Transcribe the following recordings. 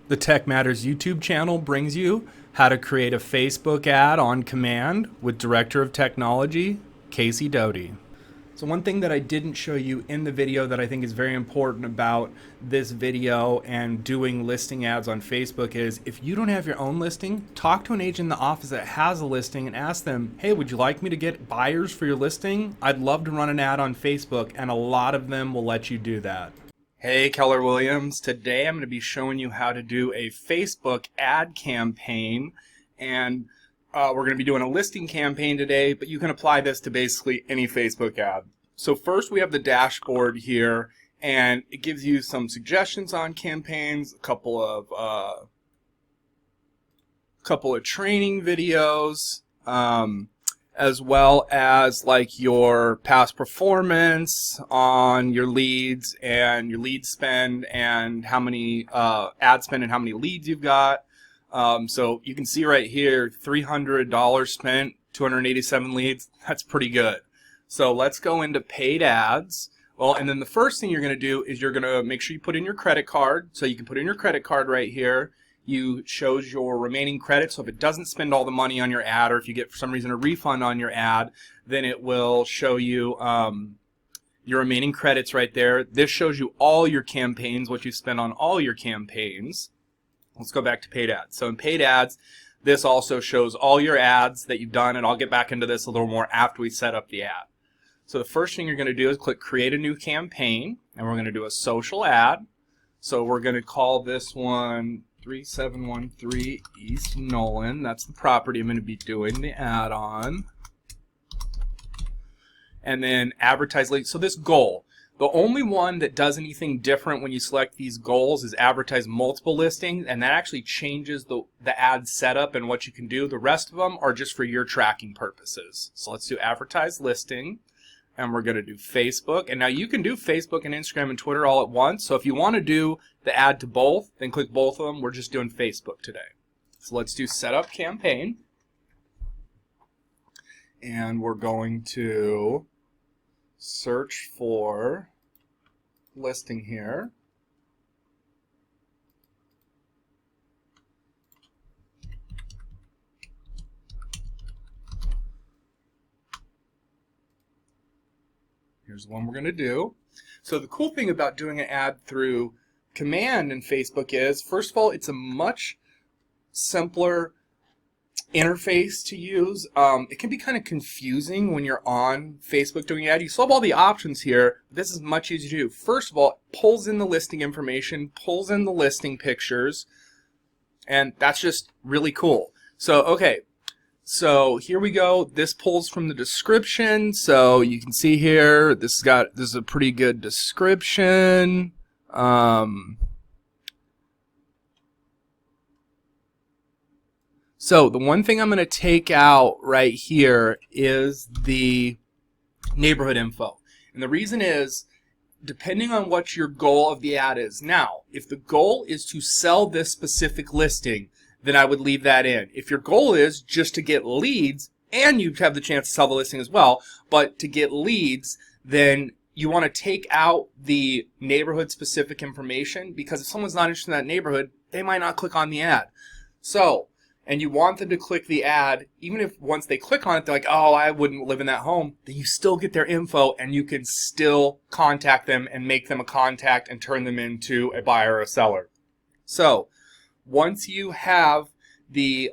The Tech Matters YouTube channel brings you how to create a Facebook ad on command with Director of Technology, CaseyDoty. So one thing that I didn't show you in the video that I think is very important about this video and doing listing ads on Facebook is if you don't have your own listing, talk to an agent in the office that has a listing and ask them, hey, would you like me to get buyers for your listing? I'd love to run an ad on Facebook, and a lot of them will let you do that. Hey, Keller Williams. Today I'm going to be showing you how to do a Facebook ad campaign, and we're going to be doing a listing campaign today, but you can apply this to basically any Facebook ad. So first we have the dashboard here, and it gives you some suggestions on campaigns, a couple of training videos, as well as like your past performance on your leads and your lead spend and how many ad spend and how many leads you've got. So you can see right here, $300 spent, 287 leads. That's pretty good. So let's go into paid ads. Well, and then the first thing you're going to do is you're going to make sure you put in your credit card. So you can put in your credit card right here. You shows your remaining credit. So if it doesn't spend all the money on your ad, or if you get for some reason a refund on your ad, then it will show you your remaining credits right there. This shows you all your campaigns, what you spent on all your campaigns. Let's go back to paid ads. So in paid ads, this also shows all your ads that you've done, and I'll get back into this a little more after we set up the ad. So the first thing you're going to do is click create a new campaign, and we're going to do a social ad. So we're going to call this one 3713 East Nolan. That's the property I'm going to be doing the ad on. And then advertise leads. So this goal, the only one that does anything different when you select these goals is advertise multiple listings, and that actually changes the ad setup and what you can do. The rest of them are just for your tracking purposes. So let's do advertise listing, and we're going to do Facebook. And now you can do Facebook and Instagram and Twitter all at once. So if you want to do the ad to both, then click both of them. We're just doing Facebook today. So let's do setup campaign. And we're going to search for listing here. Here's the one we're going to do. So the cool thing about doing an ad through command in Facebook is, first of all, it's a much simpler interface to use. It can be kind of confusing when you're on Facebook doing an ad. You still have all the options here. This is much easier to do. First of all, it pulls in the listing information, pulls in the listing pictures, and that's just really cool. So, okay. So here we go. This pulls from the description. So you can see here, this is a pretty good description. So the one thing I'm going to take out right here is the neighborhood info. And the reason is, depending on what your goal of the ad is. Now, if the goal is to sell this specific listing, then I would leave that in. If your goal is just to get leads, and you have the chance to sell the listing as well, but to get leads, then you want to take out the neighborhood specific information, because if someone's not interested in that neighborhood, they might not click on the ad. So, and you want them to click the ad, even if once they click on it, they're like, oh, I wouldn't live in that home, then you still get their info, and you can still contact them and make them a contact and turn them into a buyer or a seller. So, once you have the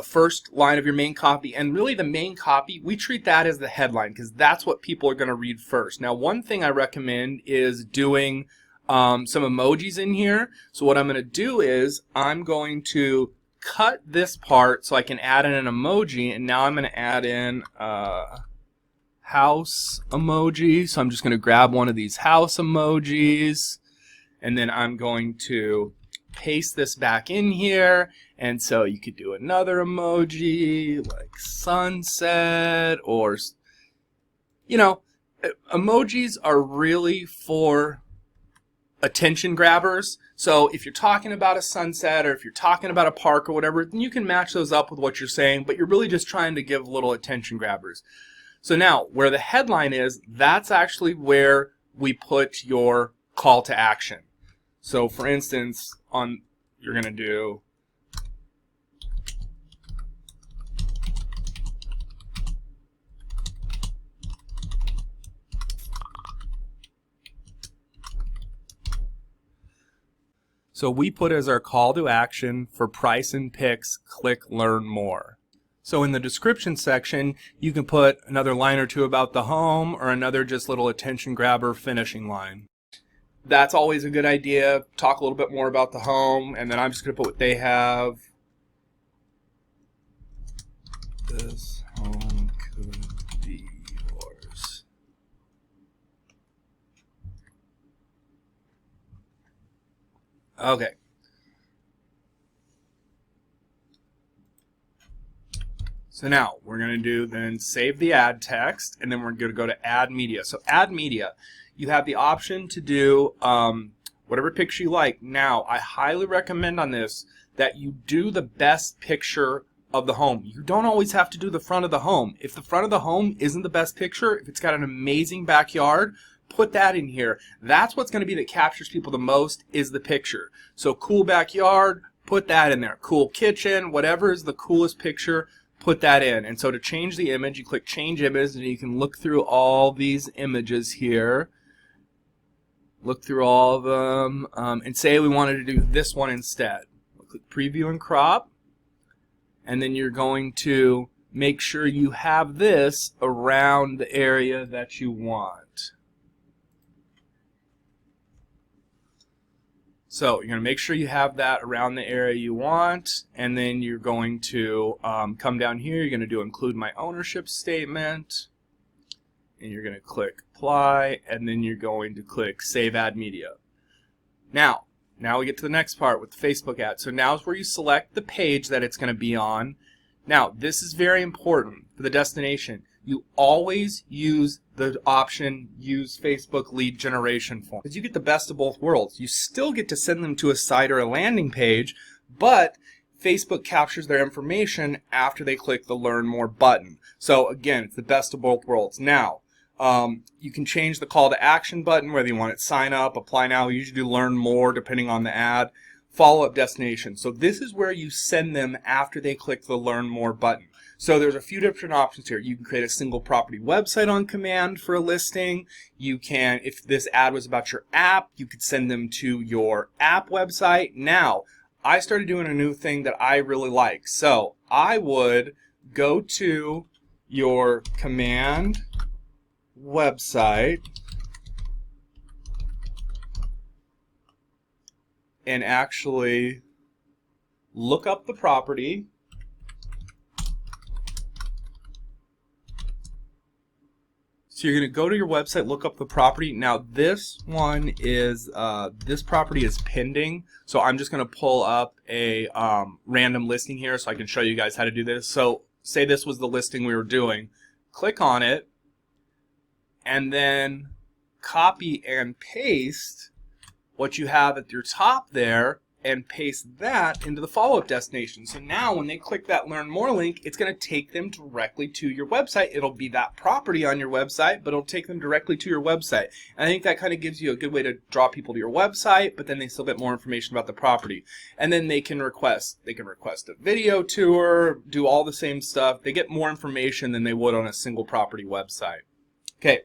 first line of your main copy, and really the main copy, we treat that as the headline because that's what people are going to read first. Now, one thing I recommend is doing some emojis in here. So what I'm going to do is I'm going to cut this part so I can add in an emoji, and now I'm going to add in a house emoji. So I'm just going to grab one of these house emojis, and then I'm going to paste this back in here. And so you could do another emoji like sunset, or, you know, emojis are really for attention grabbers. So if you're talking about a sunset, or if you're talking about a park or whatever, then you can match those up with what you're saying, but you're really just trying to give little attention grabbers. So now, where the headline is, that's actually where we put your call to action. So for instance, you're going to do so we put as our call to action for price and picks, click learn more. So in the description section, you can put another line or two about the home or another just little attention grabber finishing line. That's always a good idea. Talk a little bit more about the home, and then I'm just going to put what they have. This home could be yours. Okay. So now we're going to do then save the ad text, and then we're going to go to add media. So add media, you have the option to do whatever picture you like. Now, I highly recommend on this that you do the best picture of the home. You don't always have to do the front of the home. If the front of the home isn't the best picture, if it's got an amazing backyard, put that in here. That's what's going to be that captures people the most is the picture. So cool backyard, put that in there. Cool kitchen, whatever is the coolest picture, put that in. And so to change the image, you click change image, and you can look through all these images here. Look through all of them, and say we wanted to do this one instead. We'll click preview and crop, and then you're going to make sure you have this around the area that you want. So you're going to make sure you have that around the area you want, and then you're going to come down here. You're going to do include my ownership statement, and you're going to click apply, and then you're going to click save ad media. Now we get to the next part with the Facebook ad. So now is where you select the page that it's going to be on. Now this is very important for the destination. You always use the option use Facebook lead generation form, because you get the best of both worlds. You still get to send them to a site or a landing page, but Facebook captures their information after they click the learn more button. So again, it's the best of both worlds. Now you can change the call to action button, whether you want it sign up, apply now. We usually do learn more depending on the ad. Follow-up destination. So this is where you send them after they click the learn more button. So there's a few different options here. You can create a single property website on command for a listing. You can, if this ad was about your app, you could send them to your app website. Now, I started doing a new thing that I really like. So I would go to your command website and actually look up the property. So you're going to go to your website, look up the property. Now this one is, this property is pending. So I'm just going to pull up a random listing here so I can show you guys how to do this. So say this was the listing we were doing. Click on it and then copy and paste what you have at your top there and paste that into the follow-up destination. So now when they click that learn more link, it's going to take them directly to your website. It'll be that property on your website, but it'll take them directly to your website. And I think that kind of gives you a good way to draw people to your website, but then they still get more information about the property. And then they can request a video tour, do all the same stuff. They get more information than they would on a single property website. Okay,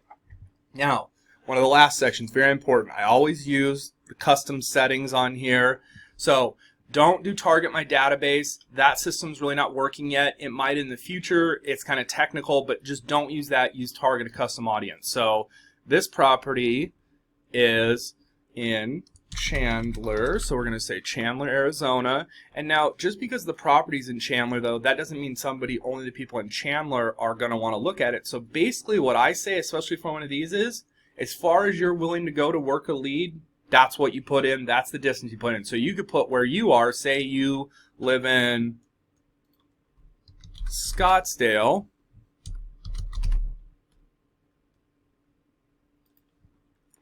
now one of the last sections, very important. I always use the custom settings on here. So don't do target my database. That system's really not working yet. It might in the future. It's kind of technical, but just don't use that. Use target a custom audience. So this property is in Chandler. So we're going to say Chandler, Arizona. And now just because the property's in Chandler, though, that doesn't mean only the people in Chandler are going to want to look at it. So basically what I say, especially for one of these, is as far as you're willing to go to work a lead, that's what you put in. That's the distance you put in. So you could put where you are. Say you live in Scottsdale.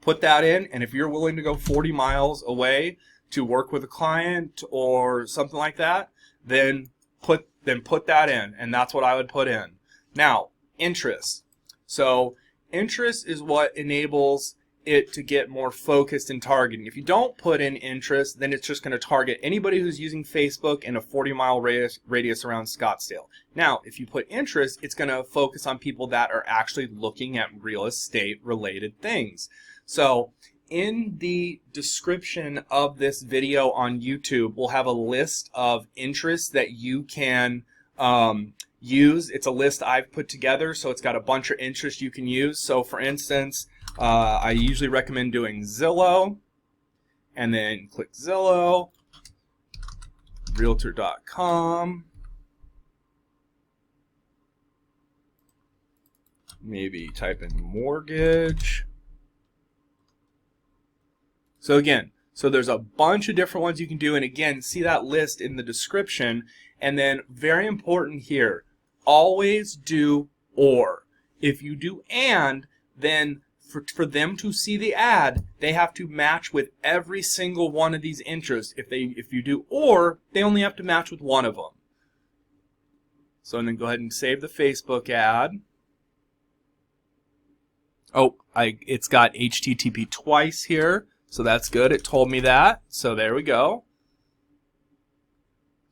Put that in, and if you're willing to go 40 miles away to work with a client or something like that, then put that in, and that's what I would put in. Now, interest. So interest is what enables it to get more focused in targeting. If you don't put in interest, then it's just going to target anybody who's using Facebook in a 40-mile radius around Scottsdale. Now, if you put interest, it's going to focus on people that are actually looking at real estate related things. So in the description of this video on YouTube, we'll have a list of interests that you can use. It's a list I've put together, so it's got a bunch of interests you can use. So for instance, I usually recommend doing Zillow, and then click Zillow, Realtor.com, maybe type in mortgage. So again, there's a bunch of different ones you can do, and again, see that list in the description. And then very important here, always do or. If you do and, then for them to see the ad, they have to match with every single one of these interests. If you do or, they only have to match with one of them. So and then go ahead and save the Facebook ad. Oh, it's got HTTP twice here, so that's good. It told me that. So there we go.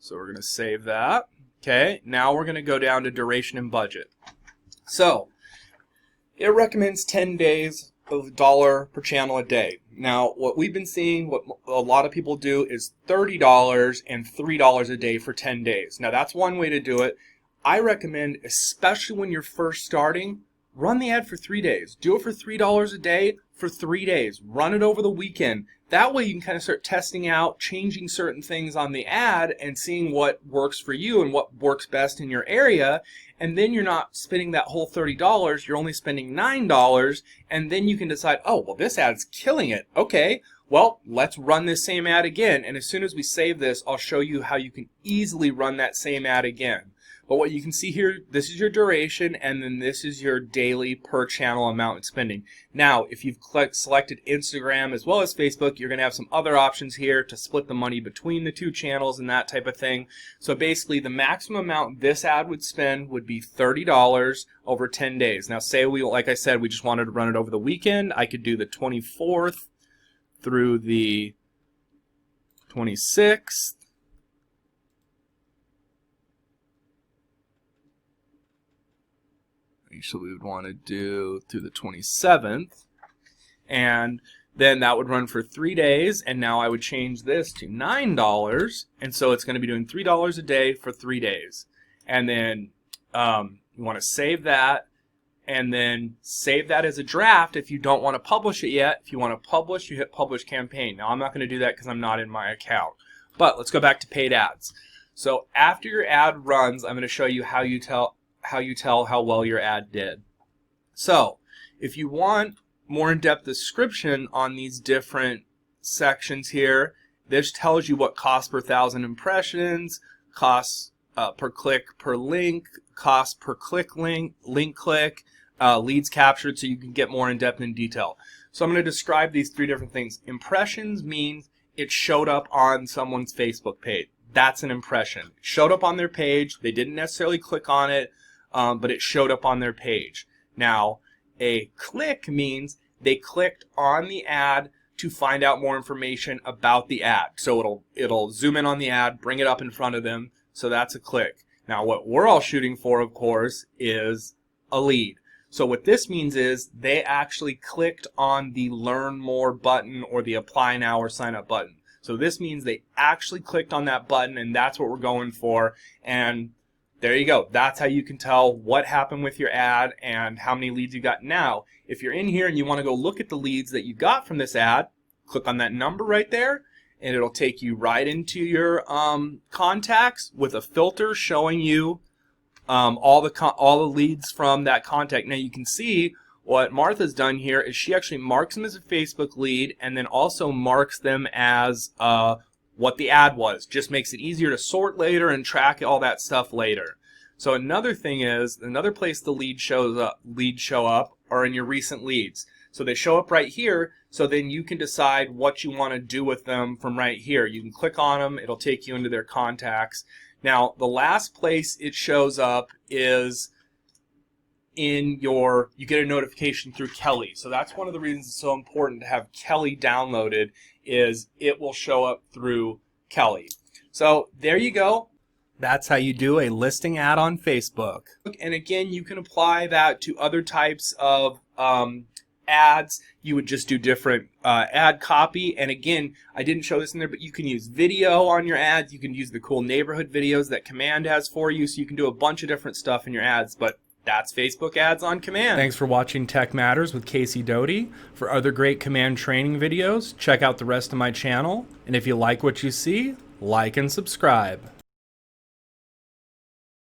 So we're going to save that. Okay, now we're going to go down to duration and budget. So it recommends 10 days of $1 per channel a day. Now, what we've been seeing, what a lot of people do is $30 and $3 a day for 10 days. Now, that's one way to do it. I recommend, especially when you're first starting, run the ad for 3 days. Do it for $3 a day for 3 days. Run it over the weekend. That way you can kind of start testing out, changing certain things on the ad and seeing what works for you and what works best in your area. And then you're not spending that whole $30, you're only spending $9, and then you can decide, oh, well, this ad's killing it. Okay, well, let's run this same ad again. And as soon as we save this, I'll show you how you can easily run that same ad again. But what you can see here, this is your duration, and then this is your daily per channel amount in spending. Now, if you've selected Instagram as well as Facebook, you're going to have some other options here to split the money between the two channels and that type of thing. So basically, the maximum amount this ad would spend would be $30 over 10 days. Now, say like I said, we just wanted to run it over the weekend. I could do the 24th through the 26th. So we would want to do through the 27th, and then that would run for 3 days, and now I would change this to $9, and so it's going to be doing $3 a day for 3 days. And then you want to save that, and then save that as a draft if you don't want to publish it yet. If you want to publish, you hit Publish Campaign. Now I'm not going to do that because I'm not in my account. But let's go back to paid ads. So after your ad runs, I'm going to show you how you tell how well your ad did. So if you want more in-depth description on these different sections here, this tells you what cost per 1,000 impressions, cost per click per link, cost per click link click, leads captured, so you can get more in-depth in detail. So I'm going to describe these three different things. Impressions means it showed up on someone's Facebook page. That's an impression. It showed up on their page. They didn't necessarily click on it, but it showed up on their page. Now, a click means they clicked on the ad to find out more information about the ad. So it'll zoom in on the ad, bring it up in front of them. So that's a click. Now, what we're all shooting for, of course, is a lead. So what this means is they actually clicked on the Learn More button or the Apply Now or Sign Up button. So this means they actually clicked on that button, and that's what we're going for. And there you go. That's how you can tell what happened with your ad and how many leads you got. Now, if you're in here and you want to go look at the leads that you got from this ad, click on that number right there, and it'll take you right into your contacts with a filter showing you all the leads from that contact. Now you can see what Martha's done here is she actually marks them as a Facebook lead and then also marks them as what the ad was. Just makes it easier to sort later and track all that stuff later. So another thing is, another place the leads show up are in your recent leads. So they show up right here, so then you can decide what you want to do with them from right here. You can click on them, it'll take you into their contacts. Now, the last place it shows up is you get a notification through Kelly. So that's one of the reasons it's so important to have Kelly downloaded, is it will show up through Kelly. So there you go. That's how you do a listing ad on Facebook. And again, you can apply that to other types of ads. You would just do different ad copy. And again, I didn't show this in there, but you can use video on your ads. You can use the cool neighborhood videos that Command has for you. So you can do a bunch of different stuff in your ads. But that's Facebook ads on Command. Thanks for watching Tech Matters with CaseyDoty. For other great Command training videos, check out the rest of my channel. And if you like what you see, like and subscribe.